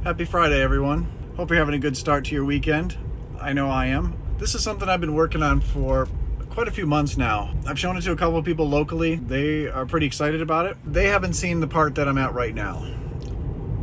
Happy Friday, everyone. Hope you're having a good start to your weekend. I know I am. This is something I've been working on for quite a few months now. I've shown it to a couple of people locally. They are pretty excited about it. They haven't seen the part that I'm at right now.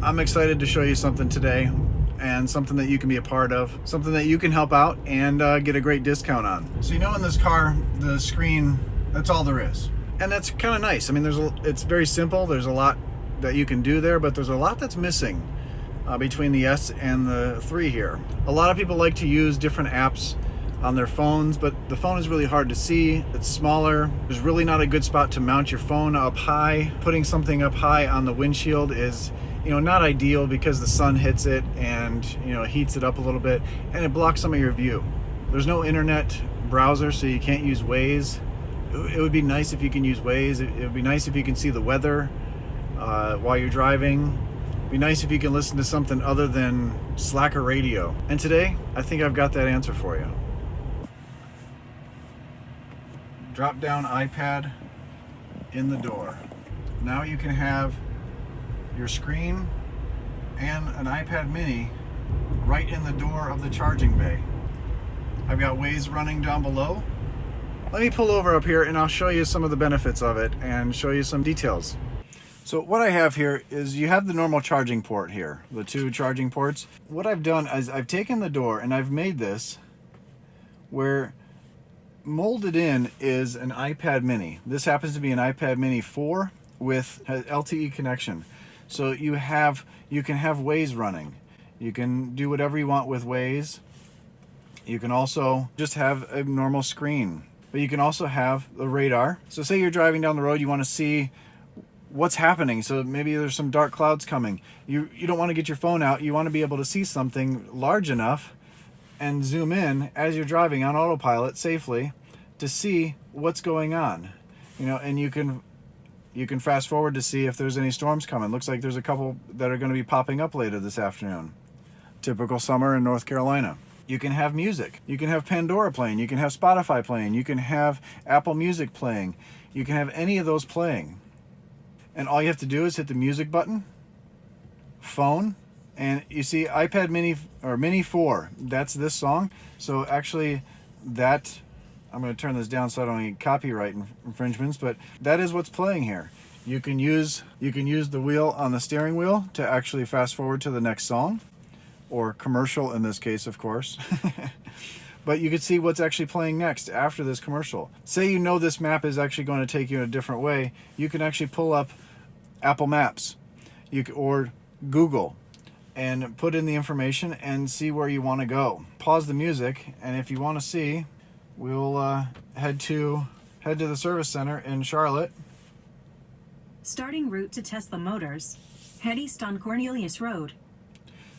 I'm excited to show you something today, and something that you can be a part of, something that you can help out and get a great discount on. So in this car, the screen, that's all there is. And that's kind of nice. I mean, it's very simple. There's a lot that you can do there, but there's a lot that's missing between the S and the 3 here. A lot of people like to use different apps on their phones, but the phone is really hard to see. It's smaller. There's really not a good spot to mount your phone up high. Putting something up high on the windshield is not ideal because the sun hits it and heats it up a little bit, and it blocks some of your view. There's no internet browser, so you can't use Waze. It would be nice if you can use Waze. It would be nice if you can see the weather while you're driving. It'd be nice if you can listen to something other than Slacker radio. And today, I think I've got that answer for you. Drop down iPad in the door. Now you can have your screen and an iPad mini right in the door of the charging bay. I've got Waze running down below. Let me pull over up here and I'll show you some of the benefits of it and show you some details. So what I have here is you have the normal charging port here, the 2 charging ports. What I've done is I've taken the door and I've made this where molded in is an iPad mini. This happens to be an iPad mini 4 with an LTE connection. So you can have Waze running. You can do whatever you want with Waze. You can also just have a normal screen, but you can also have the radar. So say you're driving down the road, you want to see what's happening. So maybe there's some dark clouds coming. You don't want to get your phone out. You want to be able to see something large enough and zoom in as you're driving on autopilot safely to see what's going on. And you can fast forward to see if there's any storms coming. Looks like there's a couple that are going to be popping up later this afternoon. Typical summer in North Carolina. You can have music. You can have Pandora playing. You can have Spotify playing. You can have Apple Music playing. You can have any of those playing. And all you have to do is hit the music button, phone, and you see iPad mini or mini 4. That's this song. So actually that, I'm going to turn this down so I don't get copyright infringements, but that is what's playing here. You can use the wheel on the steering wheel to actually fast forward to the next song, or commercial in this case, of course. But you can see what's actually playing next after this commercial. Say this map is actually going to take you in a different way. You can actually pull up Apple Maps or Google and put in the information and see where you want to go. Pause the music, and if you want to see, we'll head to the service center in Charlotte. Starting route to Tesla Motors. Head east on Cornelius Road.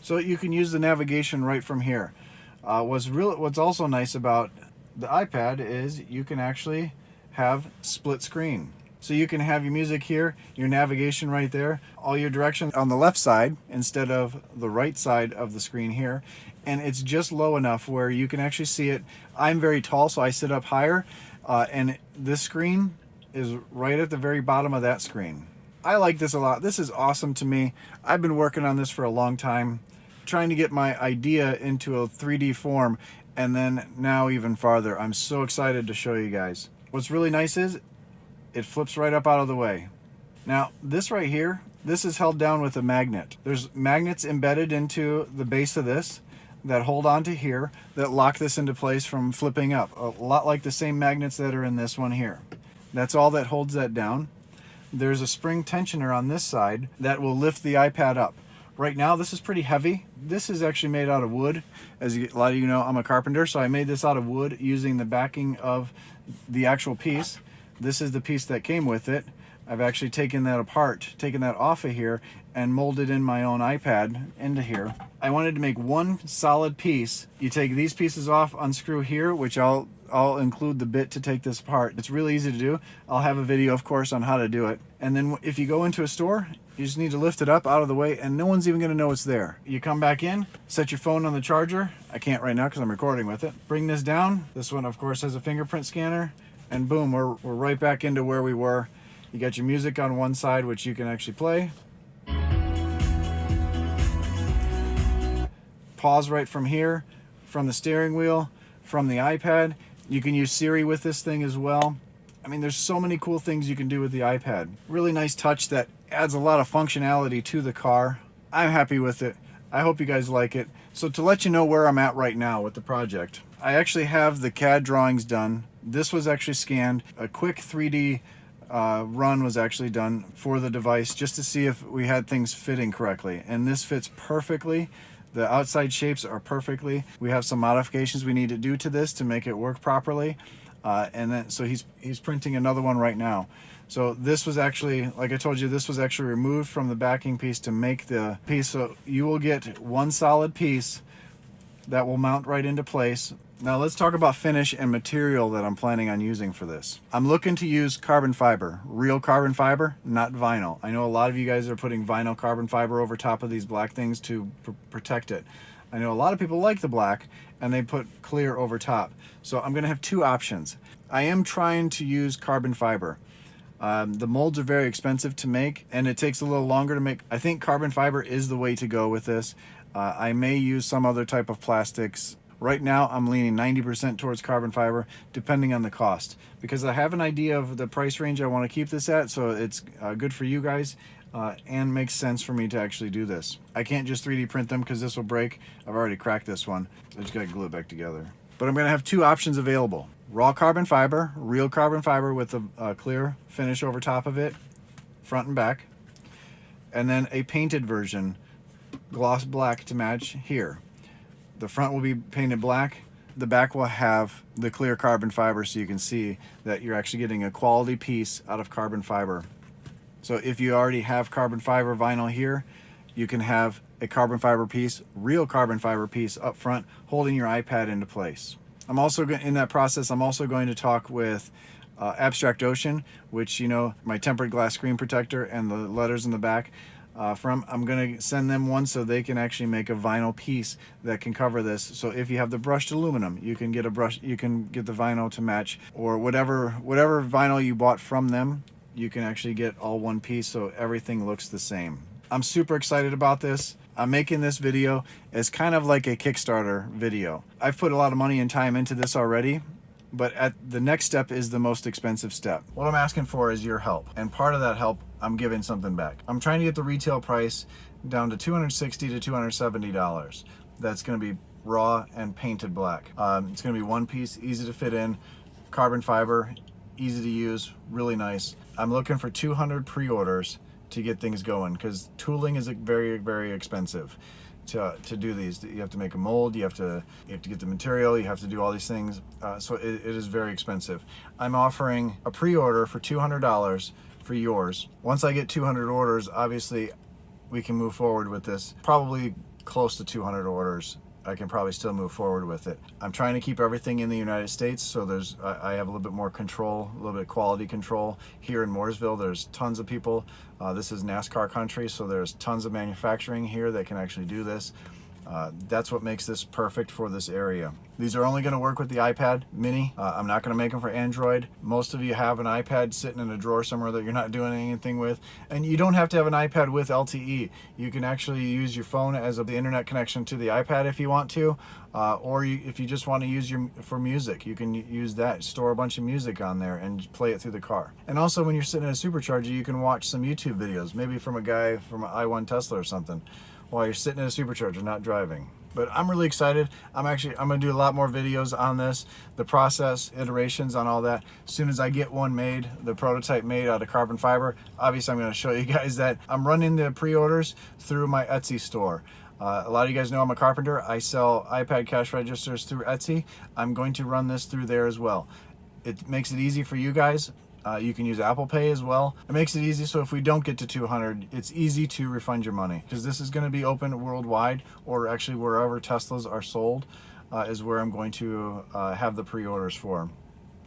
So you can use the navigation right from here. What's also nice about the iPad is you can actually have split screen. So you can have your music here, your navigation right there, all your directions on the left side instead of the right side of the screen here. And it's just low enough where you can actually see it. I'm very tall, so I sit up higher, and this screen is right at the very bottom of that screen. I like this a lot. This is awesome to me. I've been working on this for a long time, trying to get my idea into a 3D form, and then now even farther. I'm so excited to show you guys. What's really nice is it flips right up out of the way. Now this right here, this is held down with a magnet. There's magnets embedded into the base of this that hold on to here that lock this into place from flipping up. A lot like the same magnets that are in this one here. That's all that holds that down. There's a spring tensioner on this side that will lift the iPad up. Right now this is pretty heavy. This is actually made out of wood. As a lot of you know, I'm a carpenter, so I made this out of wood using the backing of the actual piece. This is the piece that came with it. I've actually taken that apart, taken that off of here, and molded in my own iPad into here. I wanted to make one solid piece. You take these pieces off, unscrew here, which I'll include the bit to take this apart. It's really easy to do. I'll have a video, of course, on how to do it. And then if you go into a store, you just need to lift it up out of the way, and no one's even going to know it's there. You come back in, set your phone on the charger. I can't right now because I'm recording with it. Bring this down. This one, of course, has a fingerprint scanner. And boom, we're right back into where we were. You got your music on one side, which you can actually play. pause right from here, from the steering wheel, from the iPad. You can use Siri with this thing as well. I mean, there's so many cool things you can do with the iPad. Really nice touch that adds a lot of functionality to the car. I'm happy with it. I hope you guys like it. So to let you know where I'm at right now with the project, I actually have the CAD drawings done. This was actually scanned. A quick 3D run was actually done for the device just to see if we had things fitting correctly. And this fits perfectly. The outside shapes are perfectly. We have some modifications we need to do to this to make it work properly. And then so he's printing another one right now. So this was actually, like I told you, this was actually removed from the backing piece to make the piece. So you will get one solid piece that will mount right into place. Now let's talk about finish and material that I'm planning on using for this. I'm looking to use carbon fiber, real carbon fiber, not vinyl. I know a lot of you guys are putting vinyl carbon fiber over top of these black things to protect it. I know a lot of people like the black and they put clear over top. So I'm gonna have two options. I am trying to use carbon fiber. The molds are very expensive to make and it takes a little longer to make. I think carbon fiber is the way to go with this. I may use some other type of plastics. Right now I'm leaning 90% towards carbon fiber depending on the cost, because I have an idea of the price range I want to keep this at, so it's good for you guys and makes sense for me to actually do this. I can't just 3D print them because this will break. I've already cracked this one. I just got to glue it back together. But I'm going to have two options available. Raw carbon fiber, real carbon fiber with a clear finish over top of it, front and back. And then a painted version, gloss black to match here. The front will be painted black. The back will have the clear carbon fiber so you can see that you're actually getting a quality piece out of carbon fiber. So if you already have carbon fiber vinyl here, you can have a carbon fiber piece, real carbon fiber piece up front holding your iPad into place. I'm also in that process, I'm also going to talk with Abstract Ocean, which, you know, my tempered glass screen protector and the letters in the back. I'm going to send them one so they can actually make a vinyl piece that can cover this. So if you have the brushed aluminum, you can get a brush, you can get the vinyl to match, or whatever vinyl you bought from them, you can actually get all one piece so everything looks the same. I'm super excited about this. I'm making this video as kind of like a Kickstarter video. I've put a lot of money and time into this already, but the next step is the most expensive step. What I'm asking for is your help, and part of that help, I'm giving something back. I'm trying to get the retail price down to $260 to $270. That's going to be raw and painted black. It's going to be one piece, easy to fit in, carbon fiber, easy to use, really nice. I'm looking for 200 pre-orders to get things going, because tooling is very, very expensive to do these. You have to make a mold, you have to get the material, you have to do all these things. So it is very expensive. I'm offering a pre-order for $200 for yours. Once I get 200 orders, obviously we can move forward with this. Probably close to 200 orders, I can probably still move forward with it. I'm trying to keep everything in the United States, so I have a little bit more control, a little bit of quality control. Here in Mooresville, there's tons of people. This is NASCAR country, so there's tons of manufacturing here that can actually do this. That's what makes this perfect for this area. These are only going to work with the iPad mini. I'm not going to make them for Android. Most of you have an iPad sitting in a drawer somewhere that you're not doing anything with. And you don't have to have an iPad with LTE. You can actually use your phone as the internet connection to the iPad if you want to. If you just want to use for music, you can use that. Store a bunch of music on there and play it through the car. And also when you're sitting in a supercharger, you can watch some YouTube videos, maybe from a guy from an i1 Tesla or something, while you're sitting in a supercharger, not driving. But I'm really excited. I'm gonna do a lot more videos on this, the process, iterations on all that. As soon as I get one made, the prototype made out of carbon fiber, obviously I'm gonna show you guys that. I'm running the pre-orders through my Etsy store. A lot of you guys know I'm a carpenter. I sell iPad cash registers through Etsy. I'm going to run this through there as well. It makes it easy for you guys. You can use Apple Pay as well. It makes it easy, so if we don't get to 200, it's easy to refund your money, because this is going to be open worldwide, or actually wherever Teslas are sold is where I'm going to have the pre-orders for.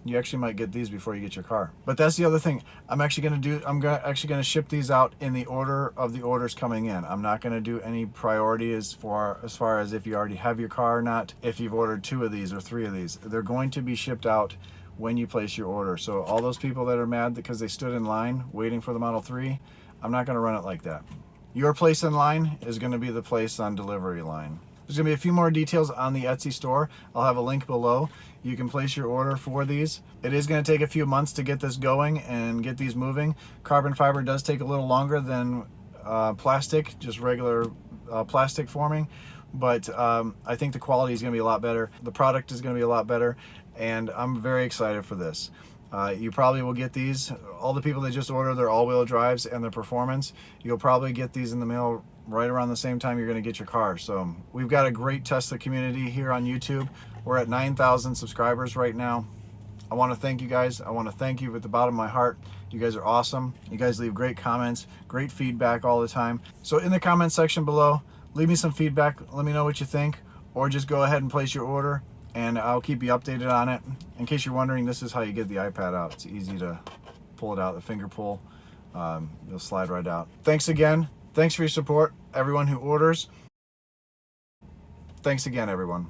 You actually might get these before you get your car. But that's the other thing. I'm actually going to ship these out in the order of the orders coming in. I'm not going to do any priority as far as if you already have your car or not. If you've ordered 2 of these or 3 of these, they're going to be shipped out when you place your order. So all those people that are mad because they stood in line waiting for the Model 3, I'm not going to run it like that. Your place in line is going to be the place on delivery line. There's going to be a few more details on the Etsy store. I'll have a link below. You can place your order for these. It is going to take a few months to get this going and get these moving. Carbon fiber does take a little longer than plastic, just regular plastic forming, but I think the quality is going to be a lot better. The product is going to be a lot better, and I'm very excited for this. You probably will get these. All the people that just order their all-wheel drives and their performance, you'll probably get these in the mail right around the same time you're going to get your car. So we've got a great Tesla community here on YouTube. We're at 9,000 subscribers right now. I want to thank you guys. I want to thank you at the bottom of my heart. You guys are awesome. You guys leave great comments, great feedback all the time. So in the comment section below, leave me some feedback. Let me know what you think, or just go ahead and place your order, and I'll keep you updated on it. In case you're wondering, this is how you get the iPad out. It's easy to pull it out, the finger pull. It'll slide right out. Thanks again. Thanks for your support, everyone who orders. Thanks again, everyone.